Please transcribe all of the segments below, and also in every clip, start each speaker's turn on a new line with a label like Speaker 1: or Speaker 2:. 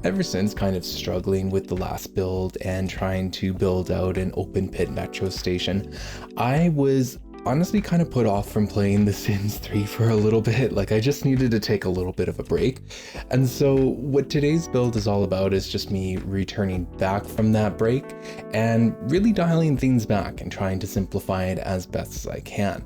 Speaker 1: ever since kind of struggling with the last build and trying to build out an open pit metro station, I was honestly kind of put off from playing The Sims 3 for a little bit. Like, I just needed to take a little bit of a break. And so what today's build is all about is just me returning back from that break and really dialing things back and trying to simplify it as best as I can.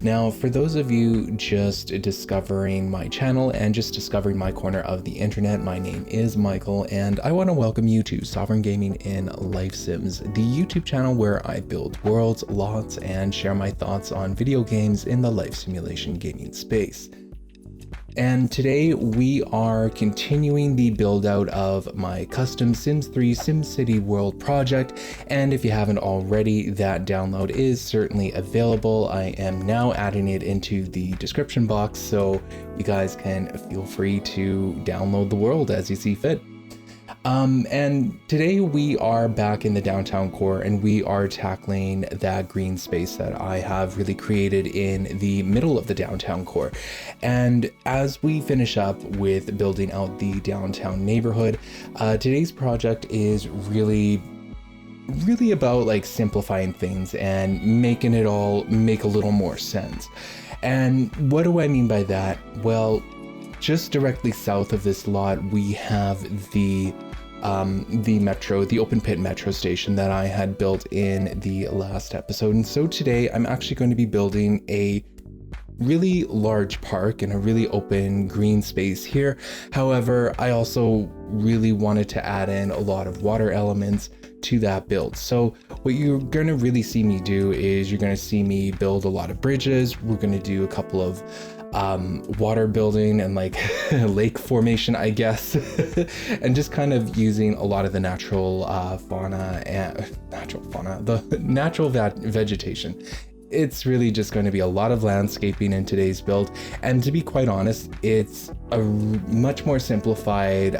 Speaker 1: Now, for those of you just discovering my channel and just discovering my corner of the internet, my name is Michael, and I want to welcome you to Sovereign Gaming in Life Sims, the YouTube channel where I build worlds, lots, and share my thoughts on video games in the life simulation gaming space. And today we are continuing the build out of my custom Sims 3 SimCity world project. And if you haven't already, that download is certainly available. I am now adding it into the description box, so you guys can feel free to download the world as you see fit. And today we are back in the downtown core and we are tackling that green space that I have really created in the middle of the downtown core. And as we finish up with building out the downtown neighborhood, today's project is really about like simplifying things and making it all make a little more sense. And what do I mean by that? Well, just directly south of this lot, we have the open pit metro station that I had built in the last episode. And so today I'm actually going to be building a really large park and a really open green space here. However, I also really wanted to add in a lot of water elements to that build. So what you're going to really see me do is you're going to see me build a lot of bridges. We're going to do a couple of water building and like lake formation, I guess, and just kind of using a lot of the natural vegetation. It's really just going to be a lot of landscaping in today's build, and to be quite honest, it's a much more simplified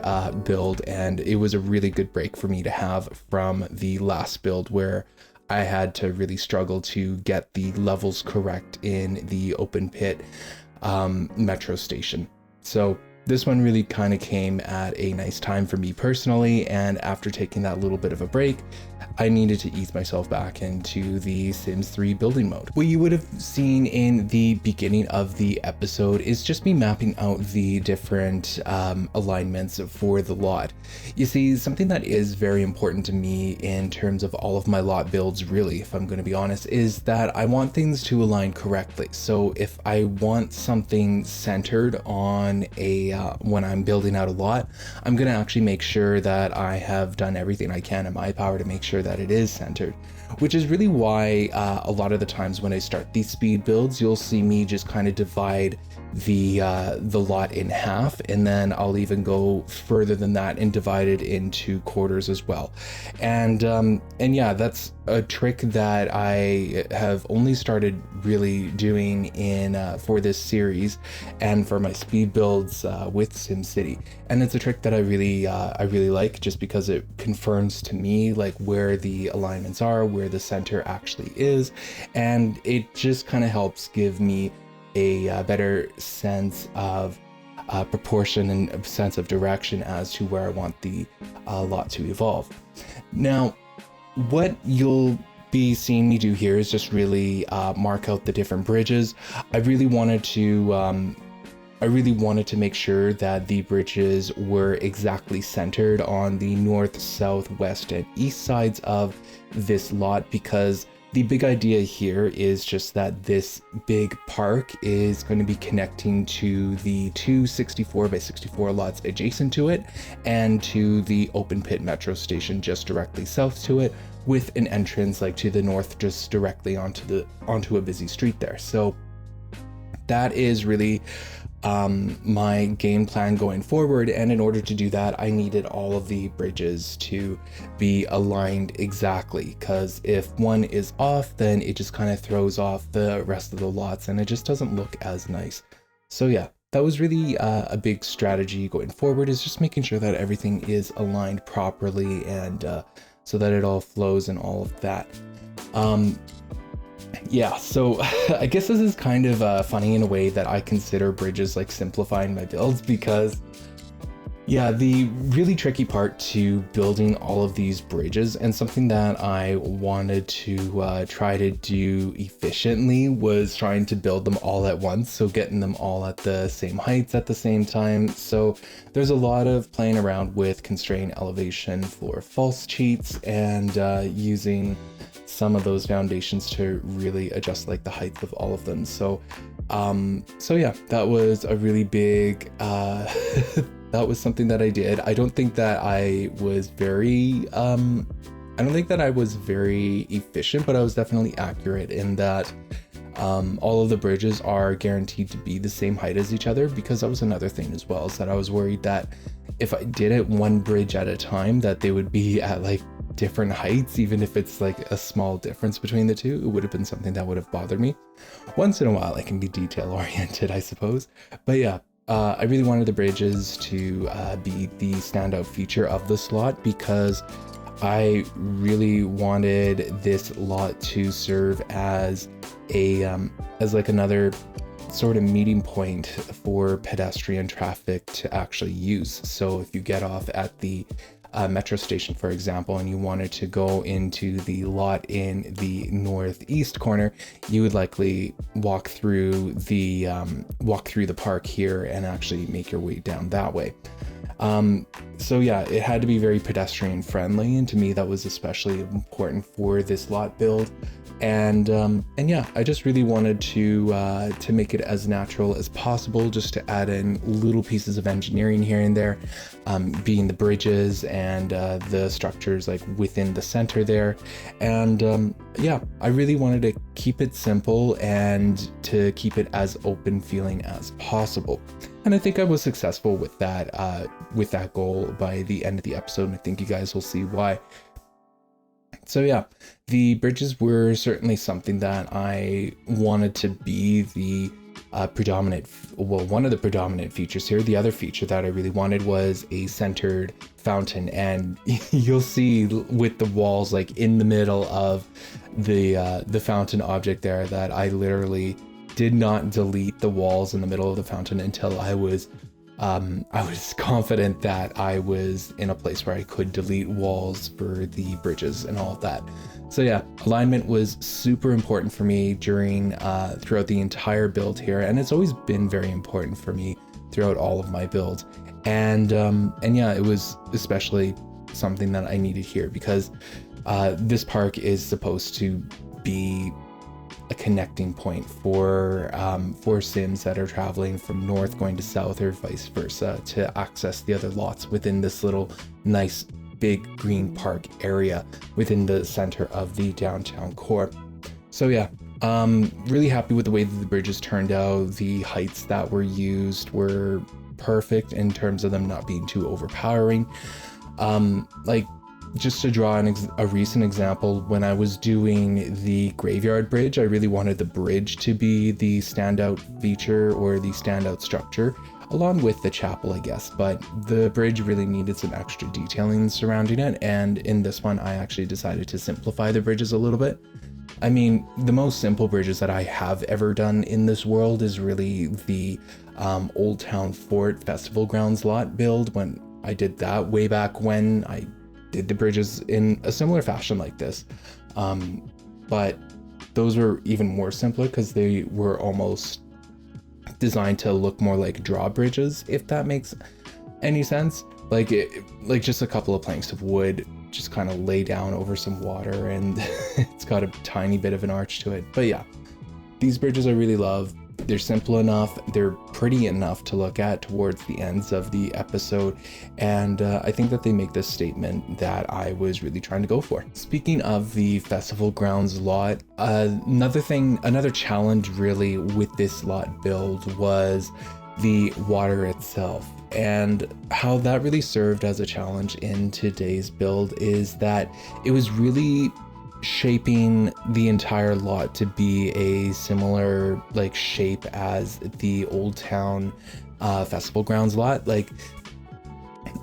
Speaker 1: build, and it was a really good break for me to have from the last build where I had to really struggle to get the levels correct in the open pit metro station. So this one really kind of came at a nice time for me personally, and after taking that little bit of a break, I needed to ease myself back into the Sims 3 building mode. What you would have seen in the beginning of the episode is just me mapping out the different alignments for the lot. You see, something that is very important to me in terms of all of my lot builds, really, if I'm going to be honest, is that I want things to align correctly. So if I want something centered on a when I'm building out a lot, I'm going to actually make sure that I have done everything I can in my power to make sure that it is centered, which is really why a lot of the times when I start these speed builds, you'll see me just kind of divide the lot in half, and then I'll even go further than that and divide it into quarters as well. And yeah, that's a trick that I have only started really doing in for this series and for my speed builds with SimCity. And it's a trick that I really like, just because it confirms to me like where the alignments are, where the center actually is, and it just kind of helps give me a better sense of proportion and a sense of direction as to where I want the lot to evolve. Now, what you'll be seeing me do here is just really mark out the different bridges. I really wanted to make sure that the bridges were exactly centered on the north, south, west, and east sides of this lot, because the big idea here is just that this big park is going to be connecting to the two 64 by 64 lots adjacent to it and to the open pit metro station just directly south to it, with an entrance like to the north just directly onto a busy street there. So that is really my game plan going forward, and in order to do that I needed all of the bridges to be aligned exactly, because if one is off, then it just kind of throws off the rest of the lots and it just doesn't look as nice. So yeah, that was really a big strategy going forward, is just making sure that everything is aligned properly and so that it all flows and all of that. Yeah, so I guess this is kind of funny in a way that I consider bridges like simplifying my builds, because Yeah, the really tricky part to building all of these bridges, and something that I wanted to try to do efficiently, was trying to build them all at once, so getting them all at the same heights at the same time. So there's a lot of playing around with constraint elevation floor false cheats, and using some of those foundations to really adjust like the height of all of them. So yeah, that was a really big that was something that I did. I don't think that I was very efficient, but I was definitely accurate in that all of the bridges are guaranteed to be the same height as each other, because that was another thing as well, is that I was worried that if I did it one bridge at a time, that they would be at like different heights, even if it's like a small difference between the two. It would have been something that would have bothered me. Once in a while I can be detail oriented, I suppose. But yeah, I really wanted the bridges to be the standout feature of the slot, because I really wanted this lot to serve as a as like another sort of meeting point for pedestrian traffic to actually use. So if you get off at the metro station, for example, and you wanted to go into the lot in the northeast corner, you would likely walk through the park here and actually make your way down that way. So yeah, it had to be very pedestrian friendly, and to me that was especially important for this lot build. And yeah, I just really wanted to make it as natural as possible, just to add in little pieces of engineering here and there, being the bridges and the structures like within the center there. And yeah, I really wanted to keep it simple and to keep it as open feeling as possible. And I think I was successful with that goal by the end of the episode, and I think you guys will see why. So yeah, the bridges were certainly something that I wanted to be the one of the predominant features here. The other feature that I really wanted was a centered fountain, and you'll see with the walls like in the middle of the fountain object there that I literally did not delete the walls in the middle of the fountain until I was confident that I was in a place where I could delete walls for the bridges and all of that. So yeah, alignment was super important for me throughout the entire build here, and it's always been very important for me throughout all of my builds. And yeah, it was especially something that I needed here, because this park is supposed to be a connecting point for Sims that are traveling from north going to south, or vice versa, to access the other lots within this little nice big green park area within the center of the downtown core. So yeah, really happy with the way that the bridges turned out. The heights that were used were perfect in terms of them not being too overpowering. Like, just to draw a recent example, when I was doing the graveyard bridge, I really wanted the bridge to be the standout feature or the standout structure, along with the chapel, I guess. But the bridge really needed some extra detailing surrounding it, and in this one, I actually decided to simplify the bridges a little bit. I mean, the most simple bridges that I have ever done in this world is really the Old Town Fort Festival Grounds lot build. When I did that way back when, I did the bridges in a similar fashion like this, but those were even more simpler because they were almost designed to look more like drawbridges, if that makes any sense. Like just a couple of planks of wood just kind of lay down over some water, and it's got a tiny bit of an arch to it. But yeah, these bridges I really love. They're simple enough, they're pretty enough to look at towards the ends of the episode, and I think that they make this statement that I was really trying to go for. Speaking of the festival grounds lot, another challenge really with this lot build was the water itself. And how that really served as a challenge in today's build is that it was really shaping the entire lot to be a similar like shape as the Old Town Festival Grounds lot. Like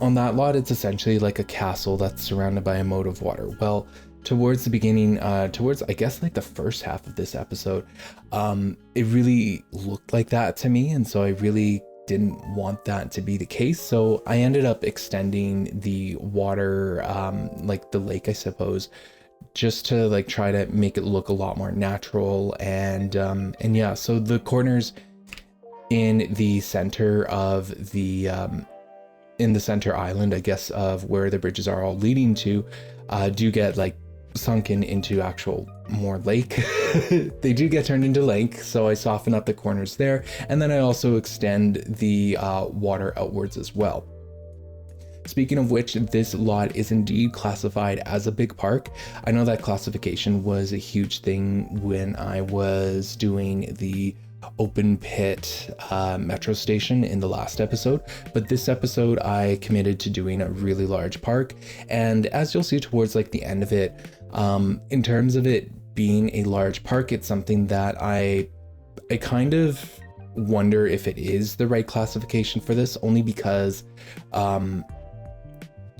Speaker 1: on that lot, it's essentially like a castle that's surrounded by a moat of water. Well, towards the beginning, towards I guess like the first half of this episode, it really looked like that to me, and so I really didn't want that to be the case. So I ended up extending the water, like the lake, I suppose, just to like try to make it look a lot more natural. And yeah, so the corners in the center of the in the center island, I guess, of where the bridges are all leading to, do get like sunken into actual more lake. They do get turned into lake, so I soften up the corners there, and then I also extend the water outwards as well. Speaking of which, this lot is indeed classified as a big park. I know that classification was a huge thing when I was doing the open pit metro station in the last episode, but this episode I committed to doing a really large park. And as you'll see towards like the end of it, in terms of it being a large park, it's something that I kind of wonder if it is the right classification for this, only because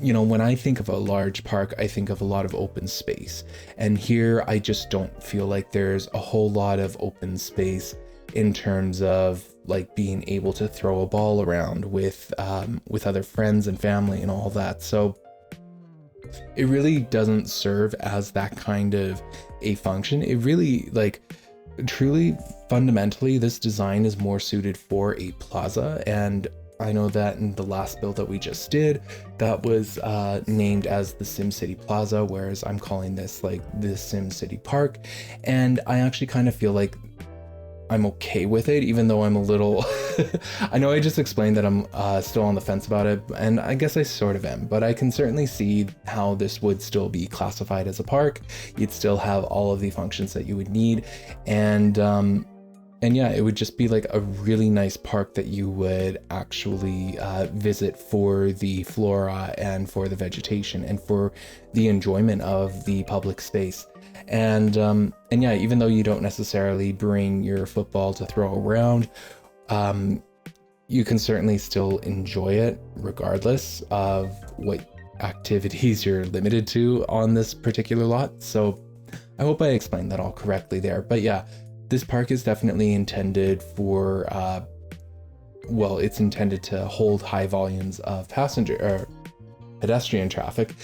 Speaker 1: you know, when I think of a large park, I think of a lot of open space, and here I just don't feel like there's a whole lot of open space in terms of like being able to throw a ball around with other friends and family and all that. So it really doesn't serve as that kind of a function. It really, like, truly fundamentally, this design is more suited for a plaza. And I know that in the last build that we just did, that was named as the SimCity Plaza, whereas I'm calling this like the SimCity Park. And I actually kind of feel like I'm okay with it, even though I'm a little I know I just explained that I'm still on the fence about it, and I guess I sort of am, but I can certainly see how this would still be classified as a park. You'd still have all of the functions that you would need, and yeah, it would just be like a really nice park that you would actually visit for the flora and for the vegetation and for the enjoyment of the public space. And yeah, even though you don't necessarily bring your football to throw around, you can certainly still enjoy it regardless of what activities you're limited to on this particular lot. So I hope I explained that all correctly there. But yeah, this park is definitely intended for, well, it's intended to hold high volumes of passenger or pedestrian traffic,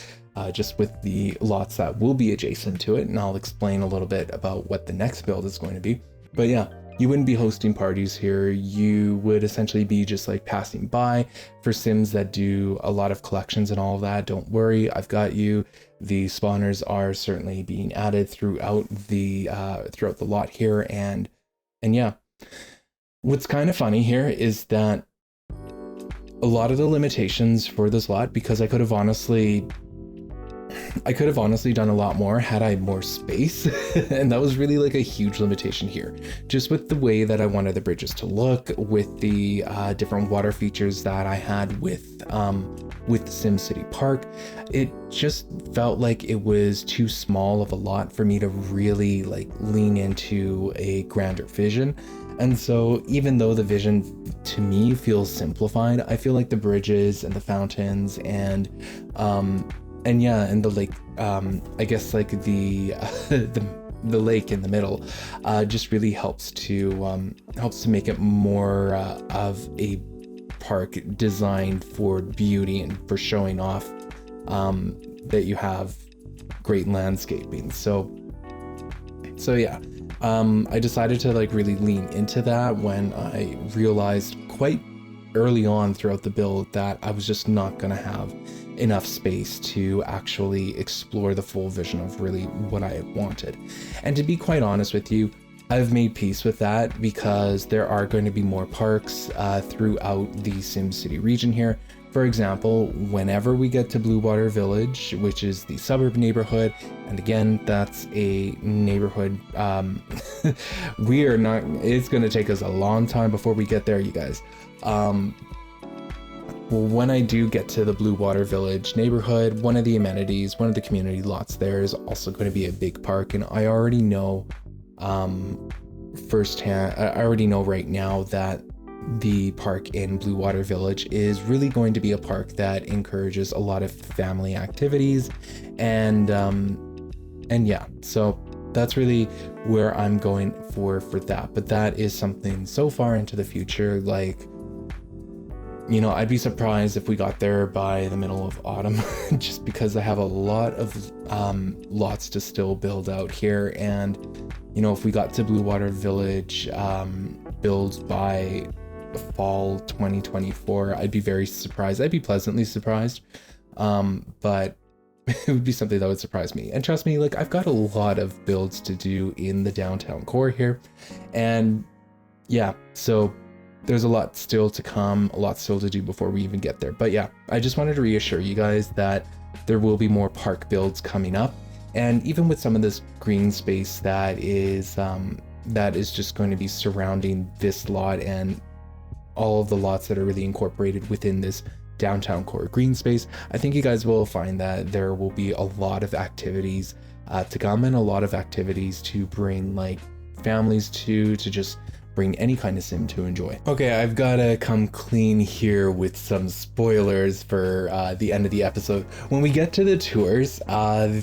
Speaker 1: just with the lots that will be adjacent to it. And I'll explain a little bit about what the next build is going to be. But yeah, you wouldn't be hosting parties here. You would essentially be just like passing by. For Sims that do a lot of collections and all of that, don't worry, I've got you. The spawners are certainly being added throughout the lot here, and yeah. What's kind of funny here is that a lot of the limitations for this lot, because I could have honestly done a lot more had I had more space. And that was really like a huge limitation here, just with the way that I wanted the bridges to look, with the different water features that I had with SimCity Park. It just felt like it was too small of a lot for me to really like lean into a grander vision. And so even though the vision to me feels simplified, I feel like the bridges and the fountains and yeah, and the lake, I guess like the lake in the middle, just really helps to make it more of a park designed for beauty and for showing off that you have great landscaping. So yeah, I decided to like really lean into that when I realized quite early on throughout the build that I was just not gonna have enough space to actually explore the full vision of really what I wanted. And to be quite honest with you, I've made peace with that, because there are going to be more parks throughout the SimCity region here. For example, whenever we get to Bluewater Village, which is the suburb neighborhood, and again, that's a neighborhood, it's going to take us a long time before we get there, you guys. Well, when I do get to the Bluewater Village neighborhood, one of the amenities, one of the community lots there is also going to be a big park. And I already know firsthand, I already know right now that the park in Bluewater Village is really going to be a park that encourages a lot of family activities. And yeah, so that's really where I'm going for that. But that is something so far into the future, like you know, I'd be surprised if we got there by the middle of autumn, just because I have a lot of lots to still build out here. And, you know, if we got to Blue Water Village build by fall 2024, I'd be very surprised. I'd be pleasantly surprised, but it would be something that would surprise me. And trust me, like, I've got a lot of builds to do in the downtown core here. And yeah, so there's a lot still to come, a lot still to do before we even get there. But yeah, I just wanted to reassure you guys that there will be more park builds coming up. And even with some of this green space that is just going to be surrounding this lot and all of the lots that are really incorporated within this downtown core green space, I think you guys will find that there will be a lot of activities to come, and a lot of activities to bring like families to just bring any kind of sim to enjoy. Okay, I've gotta come clean here with some spoilers for the end of the episode. When we get to the tours,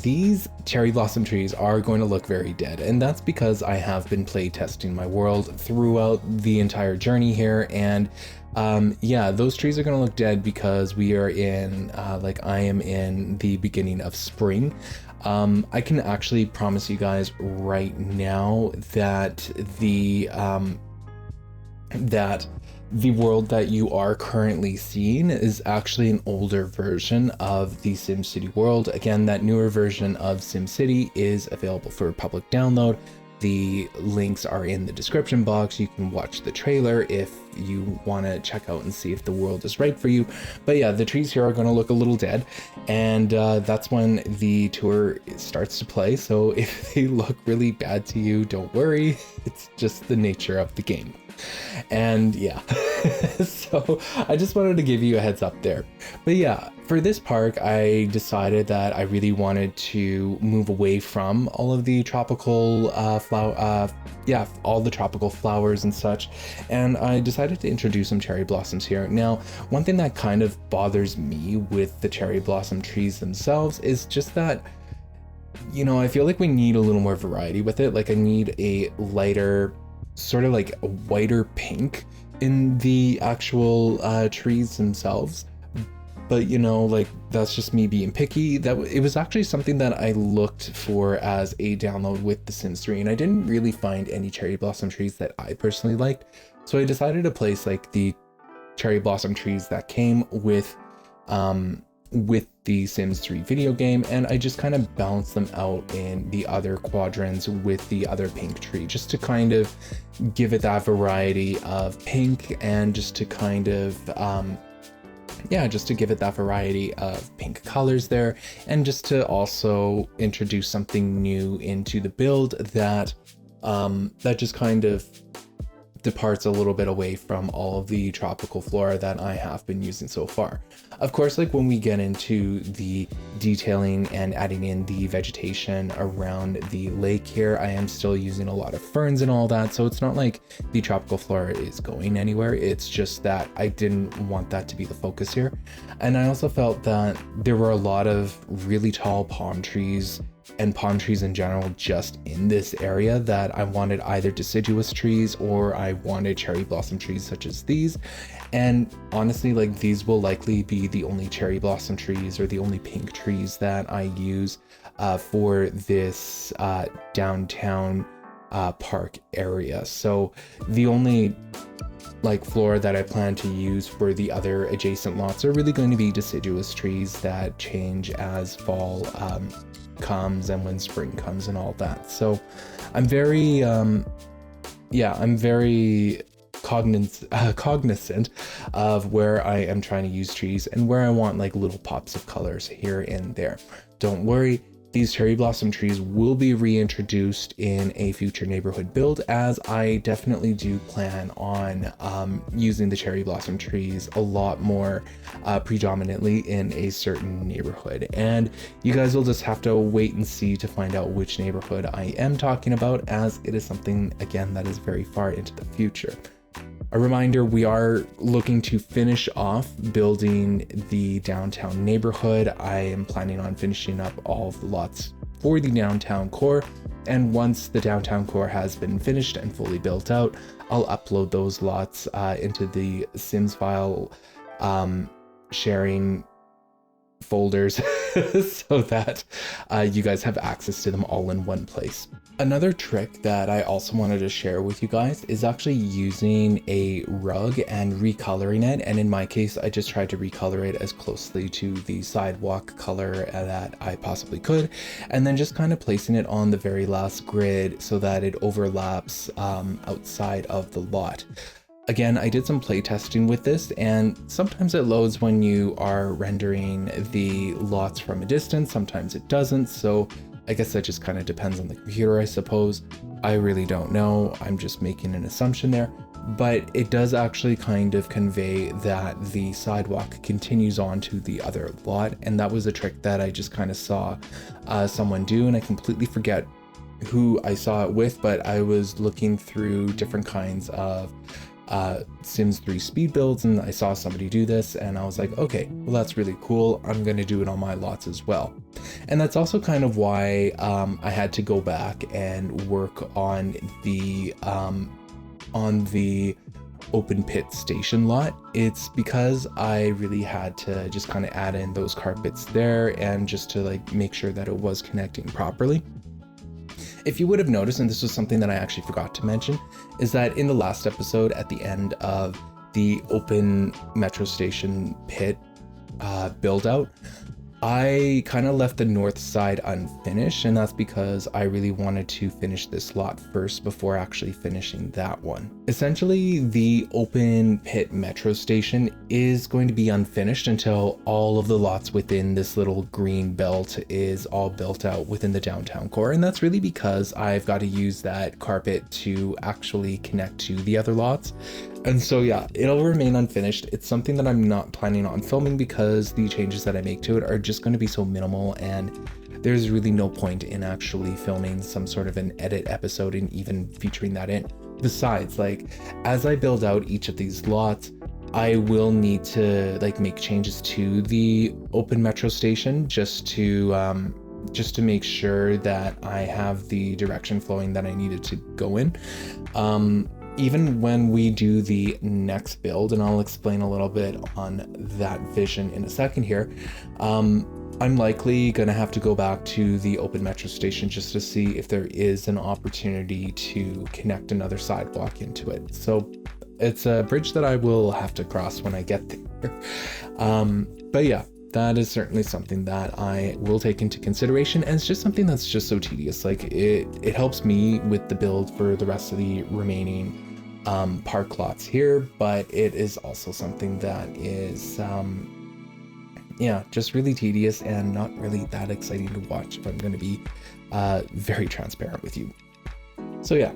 Speaker 1: these cherry blossom trees are going to look very dead, and that's because I have been play testing my world throughout the entire journey here. And yeah, those trees are going to look dead because we are in I am in the beginning of spring. I can actually promise you guys right now that the world that you are currently seeing is actually an older version of the SimCity world. Again, that newer version of SimCity is available for public download. The links are in the description box. You can watch the trailer if you want to check out and see if the world is right for you. But yeah, the trees here are going to look a little dead, and that's when the tour starts to play. So if they look really bad to you, don't worry. It's just the nature of the game. And yeah, so I just wanted to give you a heads up there. But yeah, for this park, I decided that I really wanted to move away from all of the tropical all the tropical flowers and such, and I decided to introduce some cherry blossoms here. Now, one thing that kind of bothers me with the cherry blossom trees themselves is just that, you know, I feel like we need a little more variety with it. Like, I need a lighter, sort of like a whiter pink in the actual trees themselves. But, you know, like, that's just me being picky. It was actually something that I looked for as a download with The Sims 3, and I didn't really find any cherry blossom trees that I personally liked. So I decided to place like the cherry blossom trees that came with the Sims 3 video game, and I just kind of balanced them out in the other quadrants with the other pink tree, just to kind of give it that variety of pink, and just to kind of just to give it that variety of pink colors there, and just to also introduce something new into the build that just kind of departs a little bit away from all of the tropical flora that I have been using so far. Of course, like, when we get into the detailing and adding in the vegetation around the lake here, I am still using a lot of ferns and all that, so it's not like the tropical flora is going anywhere. It's just that I didn't want that to be the focus here. And I also felt that there were a lot of really tall palm trees and palm trees in general just in this area that I wanted either deciduous trees or I wanted cherry blossom trees such as these. And honestly, like, these will likely be the only cherry blossom trees or the only pink trees that I use for this downtown park area. So the only like flora that I plan to use for the other adjacent lots are really going to be deciduous trees that change as fall comes and when spring comes and all that. So I'm very cognizant of where I am trying to use trees and where I want like little pops of colors here and there. Don't worry, these cherry blossom trees will be reintroduced in a future neighborhood build, as I definitely do plan on using the cherry blossom trees a lot more predominantly in a certain neighborhood. And you guys will just have to wait and see to find out which neighborhood I am talking about, as it is something, again, that is very far into the future. A reminder, we are looking to finish off building the downtown neighborhood. I am planning on finishing up all of the lots for the downtown core. And once the downtown core has been finished and fully built out, I'll upload those lots into the Sims file sharing folders so that you guys have access to them all in one place. Another trick that I also wanted to share with you guys is actually using a rug and recoloring it. And in my case, I just tried to recolor it as closely to the sidewalk color that I possibly could, and then just kind of placing it on the very last grid so that it overlaps outside of the lot. Again, I did some play testing with this, and sometimes it loads when you are rendering the lots from a distance, sometimes it doesn't, so I guess that just kind of depends on the computer, I suppose. I really don't know, I'm just making an assumption there, but it does actually kind of convey that the sidewalk continues on to the other lot, and that was a trick that I just kind of saw someone do, and I completely forget who I saw it with, but I was looking through different kinds of Sims 3 speed builds, and I saw somebody do this, and I was like, okay, well, that's really cool. I'm going to do it on my lots as well. And that's also kind of why I had to go back and work on the open pit station lot. It's because I really had to just kind of add in those carpets there, and just to like make sure that it was connecting properly. If you would have noticed, and this was something that I actually forgot to mention, is that in the last episode at the end of the open metro station pit build out, I kind of left the north side unfinished, and that's because I really wanted to finish this lot first before actually finishing that one. Essentially, the open pit metro station is going to be unfinished until all of the lots within this little green belt is all built out within the downtown core, and that's really because I've got to use that carpet to actually connect to the other lots. And so yeah, it'll remain unfinished. It's something that I'm not planning on filming because the changes that I make to it are just going to be so minimal, and there's really no point in actually filming some sort of an edit episode and even featuring that in. Besides, like, as I build out each of these lots, I will need to like make changes to the open metro station just to make sure that I have the direction flowing that I needed to go in. Even when we do the next build, and I'll explain a little bit on that vision in a second here, I'm likely gonna have to go back to the open metro station just to see if there is an opportunity to connect another sidewalk into it. So it's a bridge that I will have to cross when I get there. But yeah, that is certainly something that I will take into consideration, and it's just something that's just so tedious. Like it helps me with the build for the rest of the remaining park lots here, but it is also something that is yeah, just really tedious and not really that exciting to watch, if I'm going to be very transparent with you. So yeah,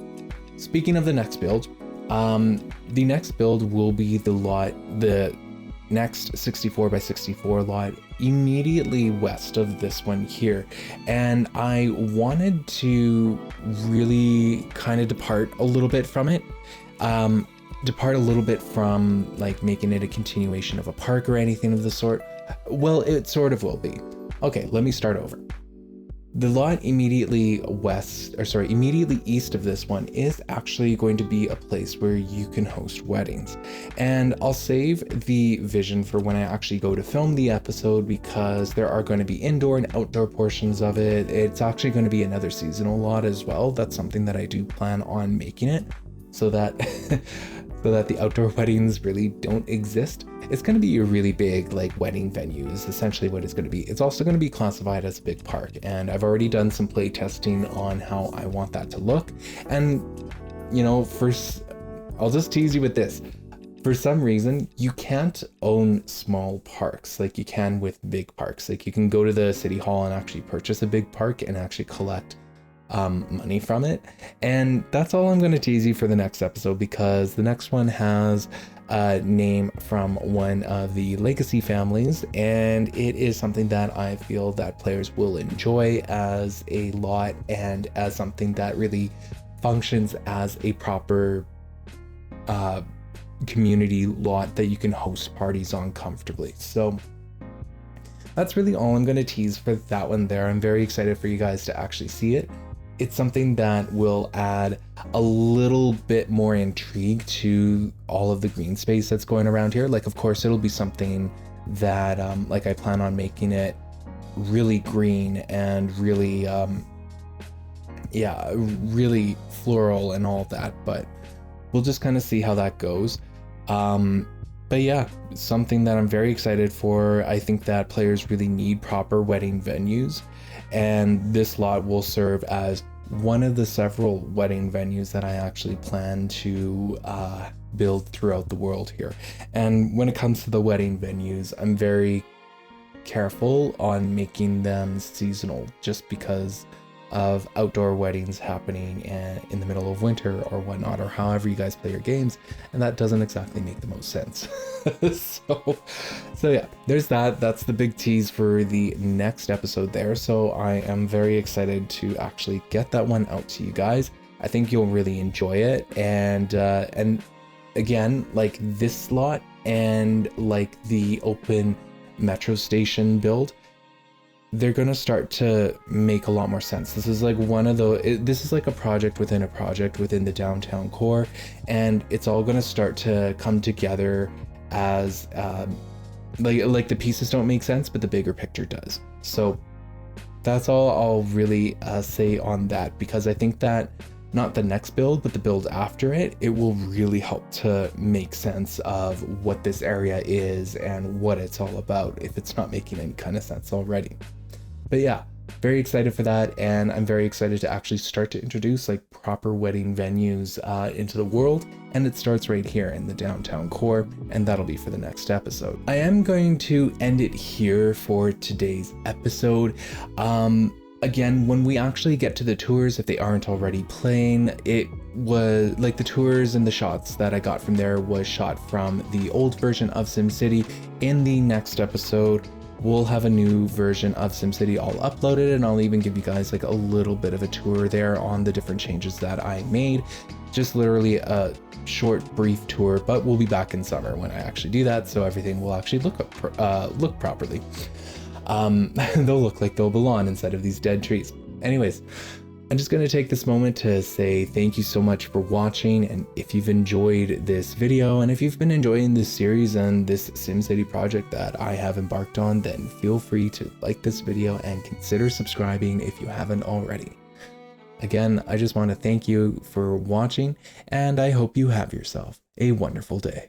Speaker 1: speaking of the next build, the next build will be the next 64 by 64 lot immediately west of this one here, and I wanted to really kind of depart a little bit from it, like making it a continuation of a park or anything of the sort. Well, it sort of will be. Okay, let me start over. The lot immediately east of this one is actually going to be a place where you can host weddings. And I'll save the vision for when I actually go to film the episode, because there are going to be indoor and outdoor portions of it. It's actually going to be another seasonal lot as well. That's something that I do plan on making it so that the outdoor weddings really don't exist. It's going to be a really big like wedding venue is essentially what it's going to be. It's also going to be classified as a big park, and I've already done some play testing on how I want that to look. And you know, first I'll just tease you with this. For some reason, you can't own small parks like you can with big parks. Like you can go to the city hall and actually purchase a big park and actually collect money from it. And that's all I'm going to tease you for the next episode, because the next one has a name from one of the legacy families, and it is something that I feel that players will enjoy as a lot and as something that really functions as a proper community lot that you can host parties on comfortably. So that's really all I'm going to tease for that one there. I'm very excited for you guys to actually see it. it's something that will add a little bit more intrigue to all of the green space that's going around here. Like, of course, it'll be something that like I plan on making it really green and really yeah, really floral and all that, but we'll just kind of see how that goes. But yeah, something that I'm very excited for. I think that players really need proper wedding venues, and this lot will serve as one of the several wedding venues that I actually plan to build throughout the world here. And when it comes to the wedding venues, I'm very careful on making them seasonal, just because of outdoor weddings happening in the middle of winter or whatnot, or however you guys play your games, and that doesn't exactly make the most sense. so yeah, there's that. That's the big tease for the next episode there. So I am very excited to actually get that one out to you guys. I think you'll really enjoy it, and again, like this slot and like the open metro station build, they're gonna start to make a lot more sense. This is like one of the, this is like a project within the downtown core, and it's all gonna start to come together as like the pieces don't make sense, but the bigger picture does. So that's all I'll really say on that, because I think that not the next build, but the build after it, it will really help to make sense of what this area is and what it's all about, if it's not making any kind of sense already. But yeah, very excited for that, and I'm very excited to actually start to introduce like proper wedding venues into the world, and it starts right here in the downtown core, and that'll be for the next episode. I am going to end it here for today's episode. Again, when we actually get to the tours, if they aren't already playing, it was like the tours and the shots that I got from there was shot from the old version of SimCity. In the next episode, we'll have a new version of SimCity all uploaded, and I'll even give you guys like a little bit of a tour there on the different changes that I made. Just literally a short, brief tour, but we'll be back in summer when I actually do that, so everything will actually look properly. They'll look like they'll belong instead of these dead trees. Anyways, I'm just going to take this moment to say thank you so much for watching, and if you've enjoyed this video, and if you've been enjoying this series and this SimCity project that I have embarked on, then feel free to like this video and consider subscribing if you haven't already. Again, I just want to thank you for watching, and I hope you have yourself a wonderful day.